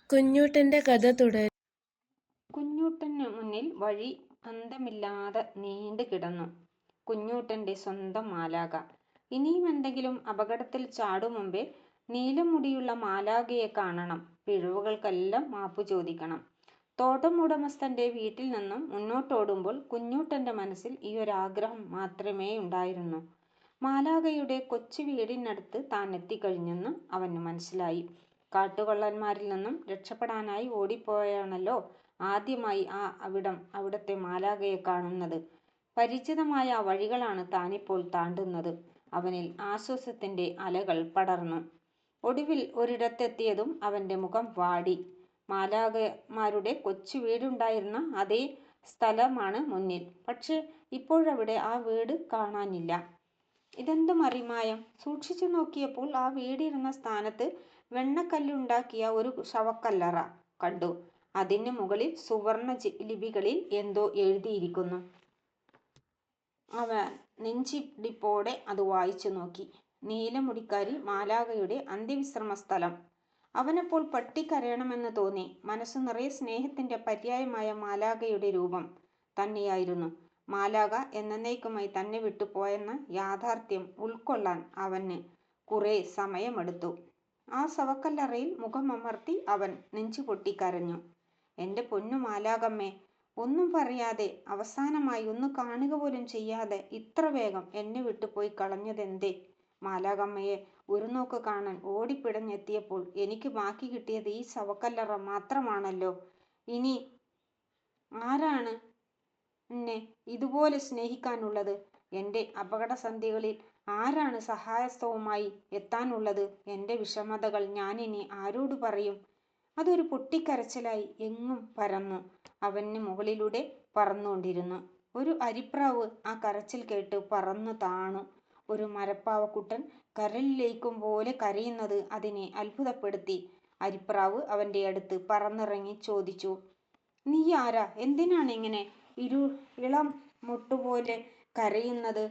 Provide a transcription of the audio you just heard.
കുഞ്ഞൂട്ടന്റെ കഥ തുടരും. കുഞ്ഞൂട്ടന് മുന്നിൽ വഴി അന്തമില്ലാതെ നീണ്ടു കിടന്നു. കുഞ്ഞൂട്ടന്റെ സ്വന്തം മാലാഖ. ഇനിയും എന്തെങ്കിലും അപകടത്തിൽ ചാടും മുമ്പേ നീലമുടിയുള്ള മാലാഖയെ കാണണം. പിഴവുകൾക്കെല്ലാം മാപ്പു ചോദിക്കണം. തോട്ടം ഉടമസ്ഥന്റെ വീട്ടിൽ നിന്നും മുന്നോട്ടോടുമ്പോൾ കുഞ്ഞൂട്ടന്റെ മനസ്സിൽ ഈ ഒരാഗ്രഹം മാത്രമേ ഉണ്ടായിരുന്നു. മാലാഖയുടെ കൊച്ചു വീടിനടുത്ത് താൻ എത്തിക്കഴിഞ്ഞെന്ന് അവന് മനസ്സിലായി. കാട്ടുകൊള്ളന്മാരിൽ നിന്നും രക്ഷപ്പെടാനായി ഓടിപ്പോയാണല്ലോ ആദ്യമായി അവിടത്തെ മാലാഖയെ കാണുന്നത്. പരിചിതമായ വഴികളാണ് താനിപ്പോൾ താണ്ടുന്നത്. അവനിൽ ആശ്വാസത്തിന്റെ അലകൾ പടർന്നു. ഒടുവിൽ ഒരിടത്തെത്തിയതും അവന്റെ മുഖം വാടി. മാലാഖമാരുടെ കൊച്ചു വീടുണ്ടായിരുന്ന അതേ സ്ഥലമാണ് മുന്നിൽ. പക്ഷേ ഇപ്പോഴവിടെ ആ വീട് കാണാനില്ല. ഇതെന്തു മറിമായം! സൂക്ഷിച്ചു നോക്കിയപ്പോൾ ആ വീടിരുന്ന സ്ഥാനത്ത് വെണ്ണക്കല്ലുണ്ടാക്കിയ ഒരു ശവക്കല്ലറ കണ്ടു. അതിന് മുകളിൽ സുവർണ ലിപികളിൽ എന്തോ എഴുതിയിരിക്കുന്നു. അവൻ നെഞ്ചിടിപ്പോടെ അത് വായിച്ചു നോക്കി. നീലമുടിക്കാരി മാലാഖയുടെ അന്ത്യവിശ്രമ സ്ഥലം. അവനപ്പോൾ പൊട്ടിക്കരയണമെന്ന് തോന്നി. മനസ്സു നിറയെ സ്നേഹത്തിന്റെ പര്യായമായ മാലാഖയുടെ രൂപം തന്നെയായിരുന്നു. മാലാഖ എന്നേക്കുമായി തന്നെ വിട്ടു പോയെന്ന യാഥാർത്ഥ്യം ഉൾക്കൊള്ളാൻ അവന് കുറെ സമയമെടുത്തു. ആ ശവക്കല്ലറയിൽ മുഖമമർത്തി അവൻ നെഞ്ചുപൊട്ടി കരഞ്ഞു. എന്റെ പൊന്നു മാലാഖമ്മേ, ഒന്നും പറയാതെ, അവസാനമായി ഒന്ന് കാണുക പോലും ചെയ്യാതെ ഇത്ര വേഗം എന്നെ വിട്ടുപോയി കളഞ്ഞതെന്തേ? മാലാഖമ്മയെ ഒരു നോക്ക് കാണാൻ ഓടിപ്പിടഞ്ഞെത്തിയപ്പോൾ എനിക്ക് ബാക്കി കിട്ടിയത് ഈ ശവക്കല്ലറ മാത്രമാണല്ലോ. ഇനി ആരാണ് എന്നെ ഇതുപോലെ സ്നേഹിക്കാനുള്ളത്? എൻ്റെ അപകടസന്ധികളിൽ ആരാണ് സഹായഹസ്തവുമായി എത്താനുള്ളത്? എൻ്റെ വിഷമതകൾ ഞാനിനി ആരോട് പറയും? അതൊരു പൊട്ടിക്കരച്ചിലായി എങ്ങും പരന്നു. അവന് മുകളിലൂടെ പറന്നുകൊണ്ടിരുന്നു. ഒരു അരിപ്രാവ് ആ കരച്ചിൽ കേട്ട് പറന്നു താണു. ഒരു മരപ്പാവക്കുട്ടൻ കരളിലേക്കും പോലെ കരയുന്നത് അതിനെ അത്ഭുതപ്പെടുത്തി. അരിപ്രാവ് അവന്റെ അടുത്ത് പറന്നിറങ്ങി ചോദിച്ചു, നീ ആരാ? എന്തിനാണ് ഇങ്ങനെ ഇളം മുട്ടുപോലെ കരയുന്നത്?